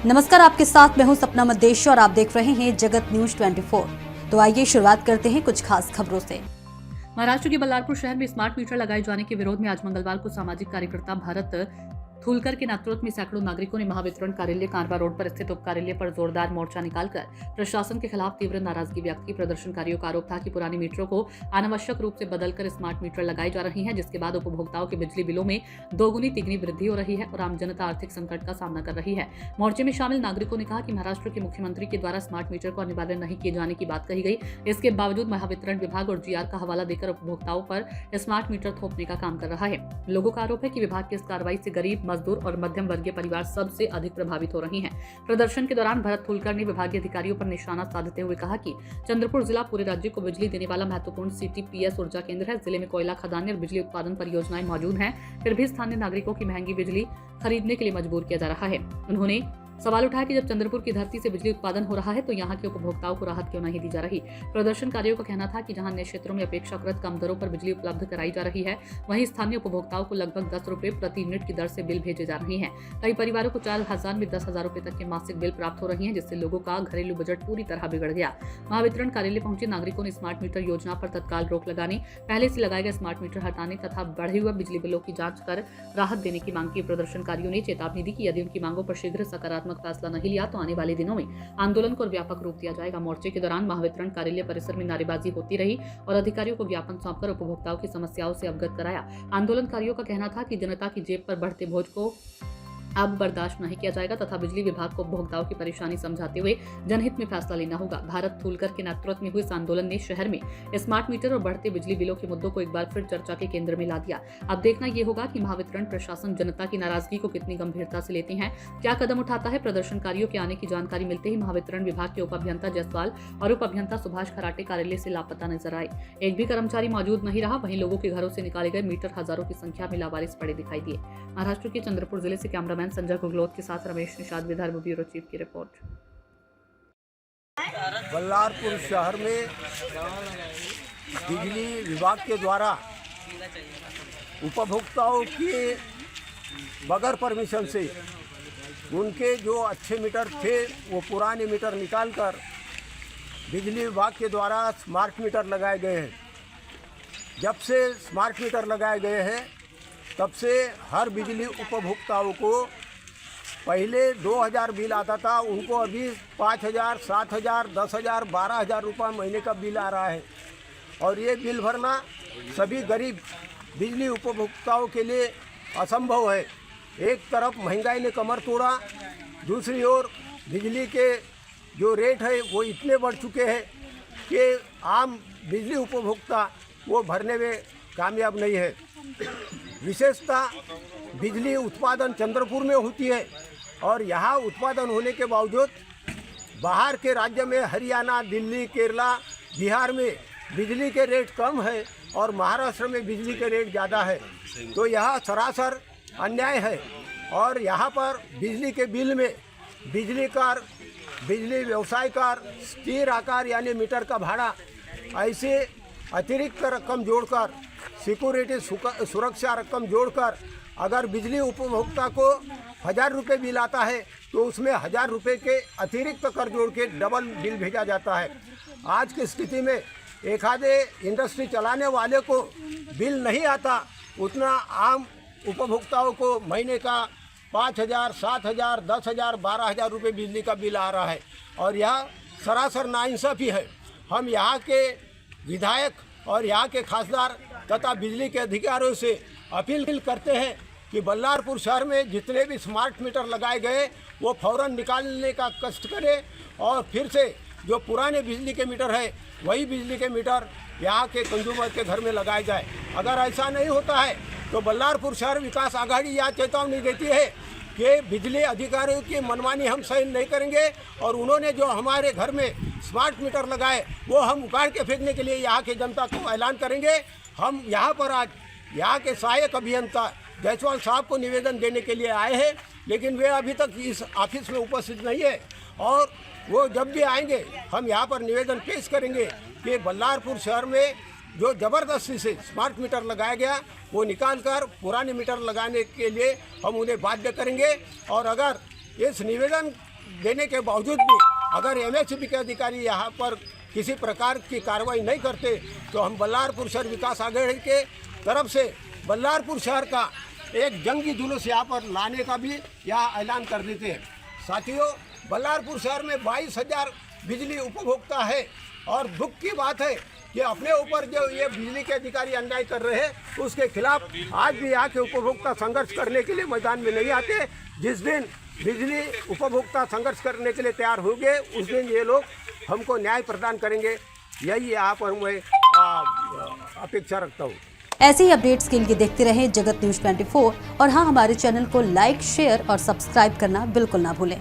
नमस्कार, आपके साथ मैं हूं सपना मदेशी और आप देख रहे हैं जगत न्यूज 24। तो आइए शुरुआत करते हैं कुछ खास खबरों से। महाराष्ट्र के बल्लारपुर शहर में स्मार्ट मीटर लगाए जाने के विरोध में आज मंगलवार को सामाजिक कार्यकर्ता भारत थूलकर के नेतृत्व में सैकड़ों नागरिकों ने महावितरण कार्यालय कांरबा रोड पर स्थित उप कार्यालय पर जोरदार मोर्चा निकालकर प्रशासन के खिलाफ तीव्र नाराजगी व्यक्त की। प्रदर्शनकारियों का आरोप था कि पुराने मीटरों को अनावश्यक रूप से बदलकर स्मार्ट मीटर लगाए जा रहे हैं, जिसके बाद उपभोक्ताओं के बिजली बिलों में दोगुनी तिगुनी वृद्धि हो रही है और आम जनता आर्थिक संकट का सामना कर रही है। मोर्चे में शामिल नागरिकों ने कहा कि महाराष्ट्र के मुख्यमंत्री के द्वारा स्मार्ट मीटर को अनिवार्य नहीं किए जाने की बात कही गई। इसके बावजूद महावितरण विभाग और जीआर का हवाला देकर उपभोक्ताओं पर स्मार्ट मीटर थोपने का काम कर रहा है। लोगों का आरोप है कि विभाग की इस कार्रवाई से गरीब, मजदूर और मध्यम वर्गीय परिवार सबसे अधिक प्रभावित हो रही हैं। प्रदर्शन के दौरान भरत थूलकर ने विभागीय अधिकारियों पर निशाना साधते हुए कहा कि चंद्रपुर जिला पूरे राज्य को बिजली देने वाला महत्वपूर्ण CTPS ऊर्जा केंद्र है। जिले में कोयला खदानें और बिजली उत्पादन परियोजनाएं मौजूद हैं, फिर भी स्थानीय नागरिकों की महंगी बिजली खरीदने के लिए मजबूर किया जा रहा है। उन्होंने सवाल उठाया कि जब चंद्रपुर की धरती से बिजली उत्पादन हो रहा है तो यहाँ के उपभोक्ताओं को राहत क्यों नहीं दी जा रही। प्रदर्शनकारियों का कहना था कि जहाँ अन्य क्षेत्रों में अपेक्षाकृत कम दरों पर बिजली उपलब्ध कराई जा रही है, वहीं स्थानीय उपभोक्ताओं को लगभग 10 रुपए प्रति यूनिट की दर से बिल भेजे जा रहे हैं। कई परिवारों को 4,000 में 10,000 रुपए तक के मासिक बिल प्राप्त हो रही है, जिससे लोगों का घरेलू बजट पूरी तरह बिगड़ गया। महावितरण कार्यालय पहुंचे नागरिकों ने स्मार्ट मीटर योजना पर तत्काल रोक लगाने, पहले से लगाए गए स्मार्ट मीटर हटाने तथा बढ़े हुए बिजली बिलों की जांच कर राहत देने की मांग की। प्रदर्शनकारियों ने चेतावनी दी कि यदि उनकी मांगों पर शीघ्र सकारात्मक फैसला नहीं लिया तो आने वाले दिनों में आंदोलन को व्यापक रूप दिया जाएगा। मोर्चे के दौरान महावितरण कार्यालय परिसर में नारेबाजी होती रही और अधिकारियों को ज्ञापन सौंपकर उपभोक्ताओं की समस्याओं से अवगत कराया। आंदोलनकारियों का कहना था कि जनता की जेब पर बढ़ते बोझ को अब बर्दाश्त नहीं किया जाएगा तथा बिजली विभाग को उपभोक्ताओं की परेशानी समझाते हुए जनहित में फैसला लेना होगा। भारत थूलकर के नेतृत्व में हुए इस आंदोलन ने शहर में स्मार्ट मीटर और बढ़ते बिजली बिलों के मुद्दों को एक बार फिर चर्चा के केंद्र में ला दिया। अब देखना ये होगा कि महावितरण प्रशासन जनता की नाराजगी को कितनी गंभीरता से लेते हैं, क्या कदम उठाता है। प्रदर्शनकारियों के आने की जानकारी मिलते ही महावितरण विभाग के उप अभियंता जायसवाल और उप अभियंता सुभाष खराटे कार्यालय से लापता नजर आए। एक भी कर्मचारी मौजूद नहीं रहा। वहीं लोगों के घरों से निकाले गए मीटर हजारों की संख्या में लावारिस पड़े दिखाई दिए। महाराष्ट्र के चंद्रपुर जिले से कैमरामैन संजय गुगलोत के साथ रमेश निषाद, विदर्भ ब्यूरो चीफ की रिपोर्ट। बल्लारपुर शहर में बिजली विभाग के द्वारा उपभोक्ताओं के बगैर परमिशन से उनके जो अच्छे मीटर थे वो पुराने मीटर निकालकर बिजली विभाग के द्वारा स्मार्ट मीटर लगाए गए हैं। जब से स्मार्ट मीटर लगाए गए हैं तब से हर बिजली उपभोक्ताओं को पहले 2,000 बिल आता था, उनको अभी 5,000, 7,000, 10,000, 12,000 रुपये महीने का बिल आ रहा है। और ये बिल भरना सभी गरीब बिजली उपभोक्ताओं के लिए असंभव है। एक तरफ महंगाई ने कमर तोड़ा, दूसरी ओर बिजली के जो रेट है वो इतने बढ़ चुके हैं कि आम बिजली उपभोक्ता वो भरने में कामयाब नहीं है। विशेषतः बिजली उत्पादन चंद्रपुर में होती है और यहाँ उत्पादन होने के बावजूद बाहर के राज्य में हरियाणा, दिल्ली, केरला, बिहार में बिजली के रेट कम है और महाराष्ट्र में बिजली के रेट ज़्यादा है। तो यह सरासर अन्याय है। और यहाँ पर बिजली के बिल में बिजली कार, बिजली व्यवसाय कार, स्थिर आकार यानी मीटर का भाड़ा ऐसे अतिरिक्त रकम जोड़कर, सिक्योरिटी सुरक्षा रकम जोड़कर अगर बिजली उपभोक्ता को 1,000 रुपये बिल आता है तो उसमें 1,000 रुपये के अतिरिक्त कर जोड़ के डबल बिल भेजा जाता है। आज की स्थिति में एक आधे इंडस्ट्री चलाने वाले को बिल नहीं आता, उतना आम उपभोक्ताओं को महीने का 5,000, 7,000, 10,000, 12,000 रुपये बिजली का बिल आ रहा है। और यह सरासर नाइंसाफ़ी है। हम यहाँ के विधायक और यहाँ के खासदार तथा बिजली के अधिकारियों से अपील करते हैं कि बल्लारपुर शहर में जितने भी स्मार्ट मीटर लगाए गए वो फौरन निकालने का कष्ट करें और फिर से जो पुराने बिजली के मीटर है वही बिजली के मीटर यहाँ के कंज्यूमर के घर में लगाए जाए। अगर ऐसा नहीं होता है तो बल्लारपुर शहर विकास आघाड़ी यह चेतावनी देती है कि बिजली अधिकारियों की मनमानी हम सहन नहीं करेंगे और उन्होंने जो हमारे घर में स्मार्ट मीटर लगाए वो हम उखाड़ के फेंकने के लिए यहाँ की जनता को ऐलान करेंगे। हम यहाँ पर आज यहाँ के सहायक अभियंता जायसवाल साहब को निवेदन देने के लिए आए हैं, लेकिन वे अभी तक इस ऑफिस में उपस्थित नहीं है और वो जब भी आएंगे हम यहाँ पर निवेदन पेश करेंगे कि बल्लारपुर शहर में जो ज़बरदस्ती से स्मार्ट मीटर लगाया गया वो निकाल कर पुराने मीटर लगाने के लिए हम उन्हें बाध्य करेंगे। और अगर इस निवेदन देने के बावजूद भी अगर एमएसपी के अधिकारी यहाँ पर किसी प्रकार की कार्रवाई नहीं करते तो हम बल्लारपुर शहर विकास आघाड़ी के तरफ से बल्लारपुर शहर का एक जंगी जुलूस यहाँ पर लाने का भी यहाँ ऐलान कर देते हैं। साथियों, बल्लारपुर शहर में 22,000 बिजली उपभोक्ता है और दुख की बात है कि अपने ऊपर जो ये बिजली के अधिकारी अन्याय कर रहे हैं उसके खिलाफ आज भी यहाँ के उपभोक्ता संघर्ष करने के लिए मैदान में नहीं आते। जिस दिन बिजली उपभोक्ता संघर्ष करने के लिए तैयार होंगे उस दिन ये लोग हमको न्याय प्रदान करेंगे, यही यहाँ पर मैं अपेक्षा रखता हूँ। ऐसे ही अपडेट्स के लिए देखते रहें जगत न्यूज 24 और हाँ, हमारे चैनल को लाइक, शेयर और सब्सक्राइब करना बिल्कुल ना भूलें।